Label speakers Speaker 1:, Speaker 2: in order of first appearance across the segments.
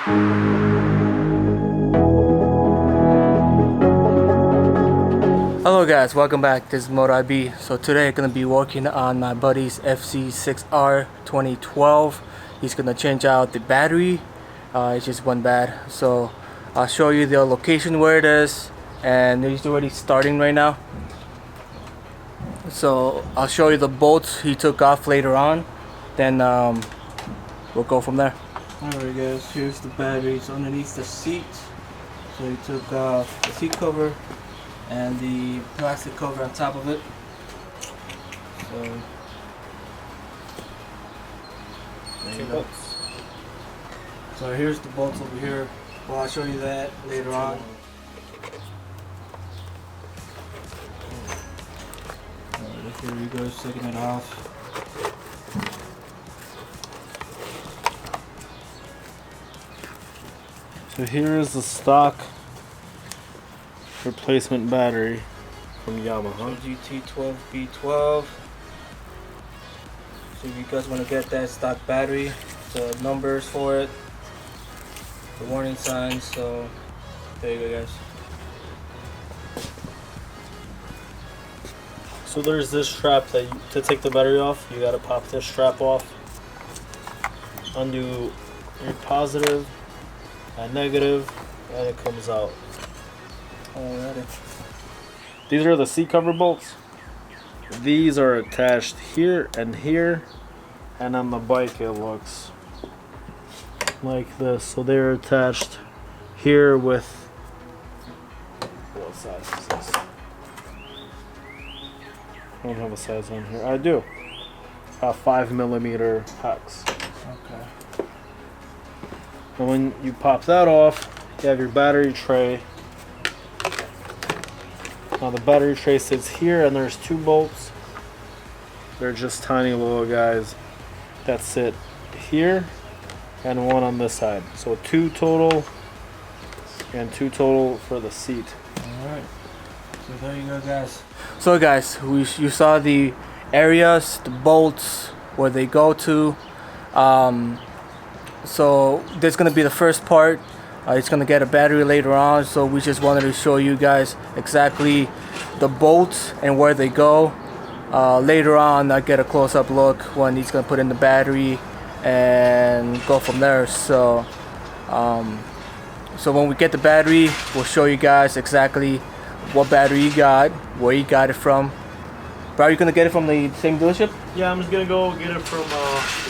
Speaker 1: Hello guys, welcome back. This is MotoIB. So today I'm going to be working on my buddy's FZ6R 2012. He's going to change out the battery. It's just one bad. So I'll show you the location where it is, and he's already starting right now. So I'll show you the bolts he took off later on, then we'll go from there. Alright guys, here's the battery. It's underneath the seat. So he took off the seat cover and the plastic cover on top of it. So there you go. So here's the bolts over here. Well, I'll show you that later on. Here he goes, taking it off.
Speaker 2: So here is the stock replacement battery from Yamaha.
Speaker 1: GT12B12. So if you guys want to get that stock battery, the numbers for it, the warning signs. So there you go guys.
Speaker 2: So there's this strap that to take the battery off, you gotta pop this strap off, undo your positive and negative, and it comes out.
Speaker 1: Alrighty.
Speaker 2: These are the seat cover bolts. These are attached here, and on the bike it looks like this. So they're attached here with, what size is this? I don't have a size on here. I do. 5mm hex.
Speaker 1: Okay.
Speaker 2: And when you pop that off, you have your battery tray. Now the battery tray sits here, and there's two bolts. They're just tiny little guys that sit here and one on this side. So two total, and two total for the seat.
Speaker 1: Alright. So there you go guys. So guys, you saw the areas, the bolts, where they go to. So there's going to be the first part. It's going to get a battery later on, so we just wanted to show you guys exactly the bolts and where they go. Later on I'll get a close-up look when he's going to put in the battery and go from there. So so when we get the battery, we'll show you guys exactly what battery you got, where you got it from. Bro, are you going to get it from the same dealership?
Speaker 2: Yeah, I'm just going to go get it from the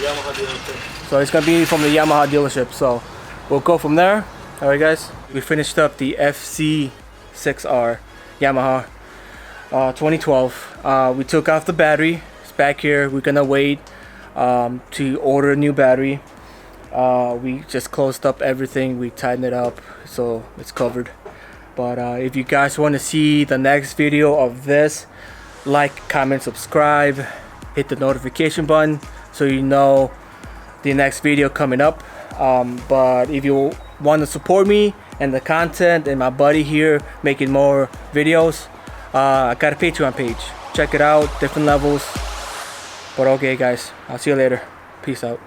Speaker 2: Yamaha dealership.
Speaker 1: So it's going to be from the Yamaha dealership, so we'll go from there. Alright guys, we finished up the FZ6R Yamaha 2012. We took off the battery. It's back here. We're gonna wait to order a new battery. We just closed up everything. We tightened it up so it's covered. But if you guys want to see the next video of this, like, comment, subscribe, hit the notification button so you know the next video coming up. But if you want to support me and the content and my buddy here making more videos, I got a Patreon page. Check it out, different levels. But okay guys, I'll see you later. Peace out.